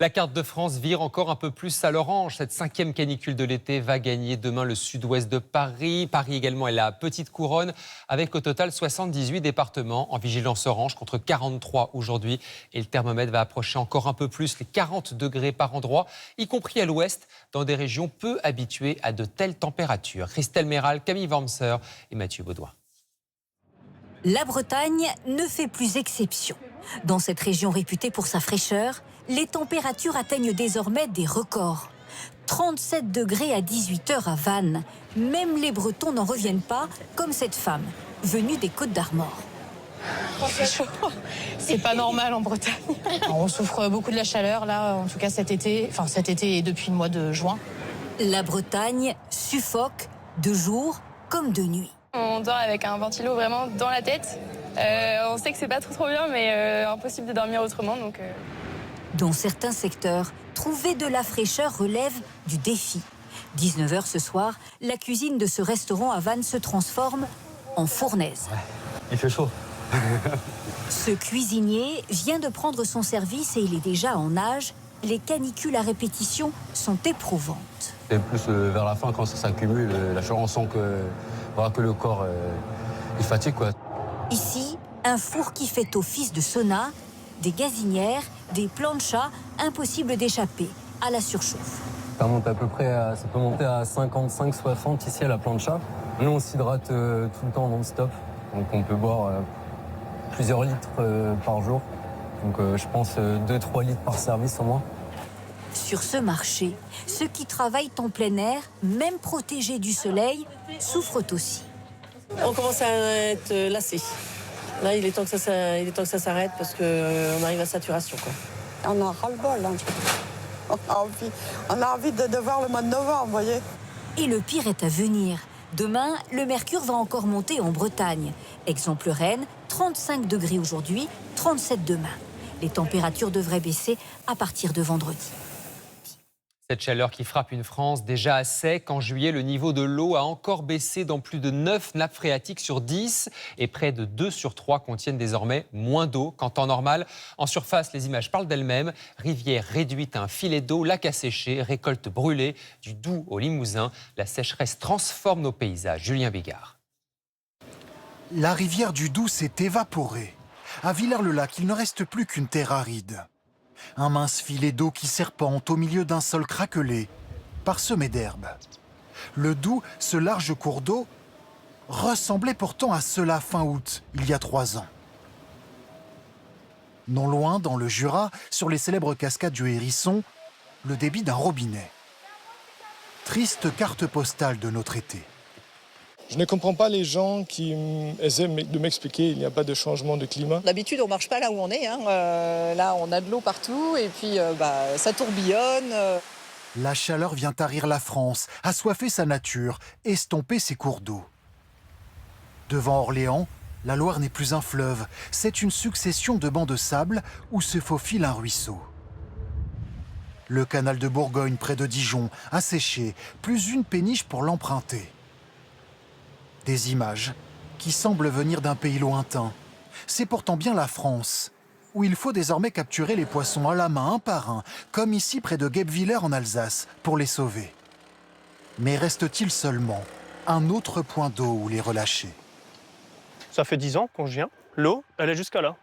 La carte de France vire encore un peu plus à l'orange. Cette 5e canicule de l'été va gagner demain le sud-ouest de Paris. Paris également est la petite couronne, avec au total 78 départements en vigilance orange contre 43 aujourd'hui. Et le thermomètre va approcher encore un peu plus les 40 degrés par endroit, y compris à l'ouest, dans des régions peu habituées à de telles températures. Christelle Méral, Camille Wormser et Mathieu Baudouin. La Bretagne ne fait plus exception. Dans cette région réputée pour sa fraîcheur, les températures atteignent désormais des records. 37 degrés à 18h à Vannes. Même les Bretons n'en reviennent pas, comme cette femme, venue des Côtes-d'Armor. C'est chaud. C'est pas normal en Bretagne. On souffre beaucoup de la chaleur, là, en tout cas cet été et depuis le mois de juin. La Bretagne suffoque de jour comme de nuit. On dort avec un ventilo vraiment dans la tête. On sait que c'est pas trop bien, mais impossible de dormir autrement. Dans certains secteurs, trouver de la fraîcheur relève du défi. 19h ce soir, la cuisine de ce restaurant à Vannes se transforme en fournaise. Il fait chaud. Ce cuisinier vient de prendre son service et il est déjà en âge. Les canicules à répétition sont éprouvantes. Et plus vers la fin, quand ça s'accumule, la chaleur, on sent que le corps il fatigue, quoi. Ici, un four qui fait office de sauna, des gazinières, des planchas, impossible d'échapper à la surchauffe. Ça monte à peu près ça peut monter à 55-60 ici à la plancha. Nous, on s'hydrate tout le temps non-stop. Donc on peut boire plusieurs litres par jour. Donc je pense 2-3 litres par service au moins. Sur ce marché, ceux qui travaillent en plein air, même protégés du soleil, souffrent aussi. On commence à être lassés. Là, il est temps que ça s'arrête parce qu'on arrive à saturation, quoi. On a ras-le-bol. Hein. On a envie de voir le mois de novembre, vous voyez. Et le pire est à venir. Demain, le mercure va encore monter en Bretagne. Exemple Rennes, 35 degrés aujourd'hui, 37 demain. Les températures devraient baisser à partir de vendredi. Cette chaleur qui frappe une France déjà à sec. En juillet, le niveau de l'eau a encore baissé dans plus de 9 nappes phréatiques sur 10 et près de 2 sur 3 contiennent désormais moins d'eau qu'en temps normal. En surface, les images parlent d'elles-mêmes. Rivière réduite à un filet d'eau, lac asséché, récolte brûlée, du Doubs au Limousin. La sécheresse transforme nos paysages. Julien Bigard. La rivière du Doubs s'est évaporée. À Villers-le-Lac, il ne reste plus qu'une terre aride. Un mince filet d'eau qui serpente au milieu d'un sol craquelé, parsemé d'herbes. Le Doubs, ce large cours d'eau, ressemblait pourtant à cela fin août, il y a 3 ans. Non loin, dans le Jura, sur les célèbres cascades du Hérisson, le débit d'un robinet. Triste carte postale de notre été. Je ne comprends pas les gens qui essaient de m'expliquer qu'il n'y a pas de changement de climat. D'habitude, on ne marche pas là où on est. Hein. Là, on a de l'eau partout et puis ça tourbillonne. La chaleur vient tarir la France, assoiffer sa nature, estomper ses cours d'eau. Devant Orléans, la Loire n'est plus un fleuve, c'est une succession de bancs de sable où se faufile un ruisseau. Le canal de Bourgogne, près de Dijon, a séché, plus une péniche pour l'emprunter. Des images qui semblent venir d'un pays lointain. C'est pourtant bien la France, où il faut désormais capturer les poissons à la main, un par un, comme ici près de Guebwiller en Alsace, pour les sauver. Mais reste-t-il seulement un autre point d'eau où les relâcher? Ça fait 10 ans quand je viens, l'eau, elle est jusqu'à là.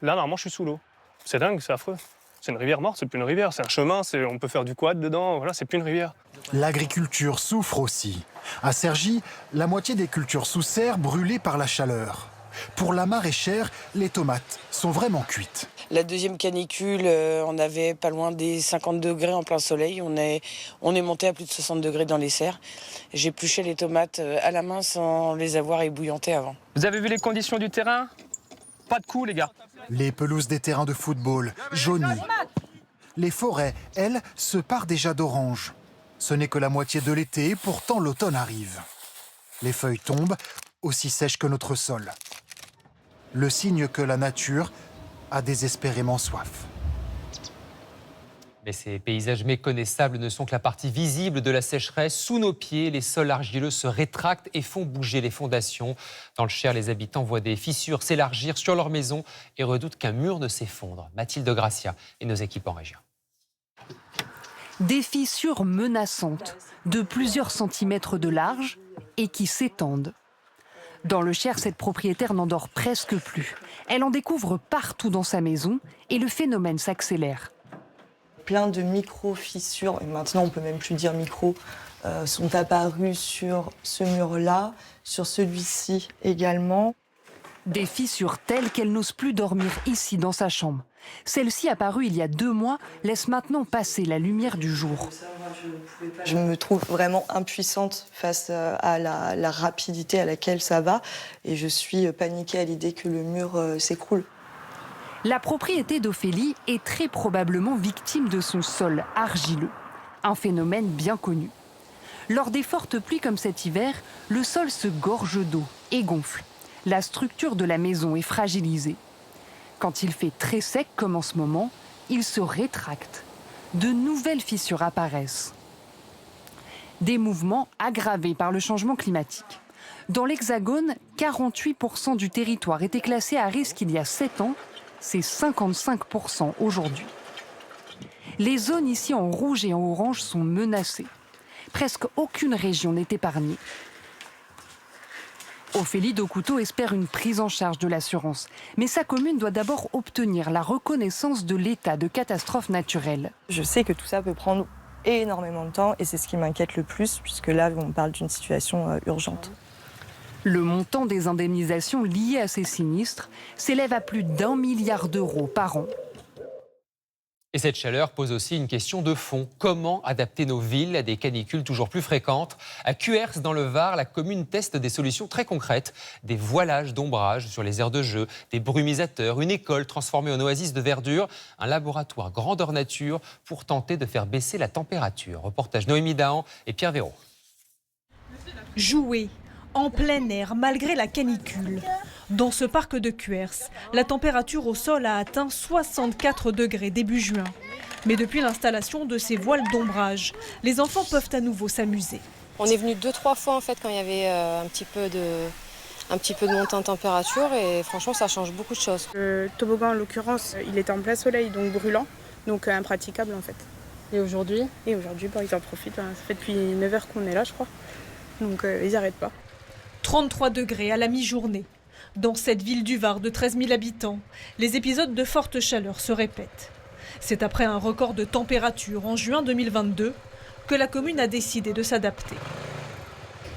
Là, normalement, je suis sous l'eau. C'est dingue, c'est affreux. C'est une rivière morte, c'est plus une rivière, c'est un chemin, on peut faire du quad dedans, voilà, c'est plus une rivière. L'agriculture souffre aussi. À Cergy, la moitié des cultures sous serre brûlées par la chaleur. Pour la maraîchère, les tomates sont vraiment cuites. La deuxième canicule, on avait pas loin des 50 degrés en plein soleil. On est monté à plus de 60 degrés dans les serres. J'épluchais les tomates à la main sans les avoir ébouillantées avant. Vous avez vu les conditions du terrain? Pas de coups, les gars. Les pelouses des terrains de football, jaunies. Les forêts, elles, se parent déjà d'orange. Ce n'est que la moitié de l'été et pourtant l'automne arrive. Les feuilles tombent, aussi sèches que notre sol. Le signe que la nature a désespérément soif. Mais ces paysages méconnaissables ne sont que la partie visible de la sécheresse. Sous nos pieds, les sols argileux se rétractent et font bouger les fondations. Dans le Cher, les habitants voient des fissures s'élargir sur leurs maisons et redoutent qu'un mur ne s'effondre. Mathilde Gracia et nos équipes en région. Des fissures menaçantes, de plusieurs centimètres de large et qui s'étendent. Dans le Cher, cette propriétaire n'en dort presque plus. Elle en découvre partout dans sa maison et le phénomène s'accélère. Plein de micro-fissures, et maintenant on peut même plus dire micro, sont apparues sur ce mur-là, sur celui-ci également. Des fissures telles qu'elle n'ose plus dormir ici dans sa chambre. Celle-ci, apparue il y a 2 mois, laisse maintenant passer la lumière du jour. Je me trouve vraiment impuissante face à la rapidité à laquelle ça va et je suis paniquée à l'idée que le mur s'écroule. La propriété d'Ophélie est très probablement victime de son sol argileux, un phénomène bien connu. Lors des fortes pluies comme cet hiver, le sol se gorge d'eau et gonfle. La structure de la maison est fragilisée. Quand il fait très sec comme en ce moment, il se rétracte. De nouvelles fissures apparaissent. Des mouvements aggravés par le changement climatique. Dans l'Hexagone, 48% du territoire était classé à risque il y a 7 ans. C'est 55% aujourd'hui. Les zones ici en rouge et en orange sont menacées. Presque aucune région n'est épargnée. Ophélie Docouteau espère une prise en charge de l'assurance. Mais sa commune doit d'abord obtenir la reconnaissance de l'état de catastrophe naturelle. Je sais que tout ça peut prendre énormément de temps et c'est ce qui m'inquiète le plus puisque là on parle d'une situation urgente. Le montant des indemnisations liées à ces sinistres s'élève à plus d'1 milliard d'euros par an. Et cette chaleur pose aussi une question de fond. Comment adapter nos villes à des canicules toujours plus fréquentes ? À Cuers, dans le Var, la commune teste des solutions très concrètes. Des voilages d'ombrage sur les aires de jeu, des brumisateurs, une école transformée en oasis de verdure, un laboratoire grandeur nature pour tenter de faire baisser la température. Reportage Noémie Dahan et Pierre Véraud. Jouer en plein air malgré la canicule. Dans ce parc de Cuers, la température au sol a atteint 64 degrés début juin. Mais depuis l'installation de ces voiles d'ombrage, les enfants peuvent à nouveau s'amuser. On est venu 2-3 fois en fait quand il y avait un petit peu de montée en température et franchement ça change beaucoup de choses. Le toboggan en l'occurrence, il était en plein soleil donc brûlant, donc impraticable en fait. Et aujourd'hui ? Et aujourd'hui ils en profitent, ça fait depuis 9h qu'on est là je crois, donc ils n'arrêtent pas. 33 degrés à la mi-journée. Dans cette ville du Var de 13 000 habitants, les épisodes de forte chaleur se répètent. C'est après un record de température en juin 2022 que la commune a décidé de s'adapter.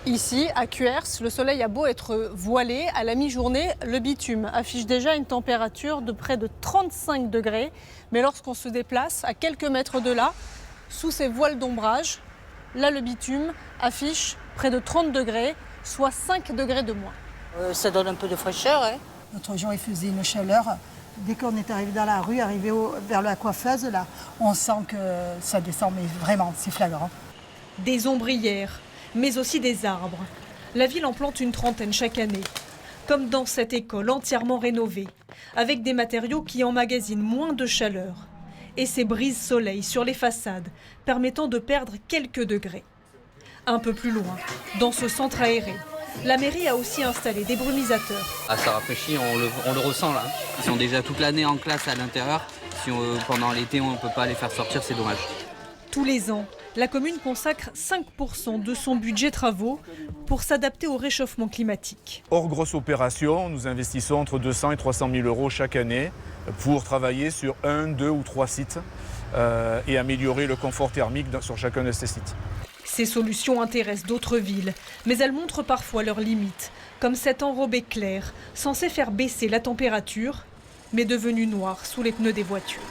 Ici, à Cuers, le soleil a beau être voilé, à la mi-journée, le bitume affiche déjà une température de près de 35 degrés. Mais lorsqu'on se déplace à quelques mètres de là, sous ces voiles d'ombrage, là le bitume affiche près de 30 degrés, soit 5 degrés de moins. Ça donne un peu de fraîcheur. Hein. L'autre jour, il faisait une chaleur. Dès qu'on est arrivé dans la rue, arrivé vers la coiffeuse, là, on sent que ça descend, mais vraiment, c'est flagrant. Des ombrières, mais aussi des arbres. La ville en plante une trentaine chaque année. Comme dans cette école entièrement rénovée, avec des matériaux qui emmagasinent moins de chaleur. Et ces brises soleil sur les façades, permettant de perdre quelques degrés. Un peu plus loin, dans ce centre aéré, la mairie a aussi installé des brumisateurs. Ah, ça rafraîchit, on le ressent là. Ils sont déjà toute l'année en classe à l'intérieur. Si pendant l'été on ne peut pas les faire sortir, c'est dommage. Tous les ans, la commune consacre 5% de son budget travaux pour s'adapter au réchauffement climatique. Hors grosse opération, nous investissons entre 200 et 300 000 euros chaque année pour travailler sur 1, 2 ou 3 sites et améliorer le confort thermique sur chacun de ces sites. Ces solutions intéressent d'autres villes, mais elles montrent parfois leurs limites, comme cet enrobé clair, censé faire baisser la température, mais devenu noir sous les pneus des voitures.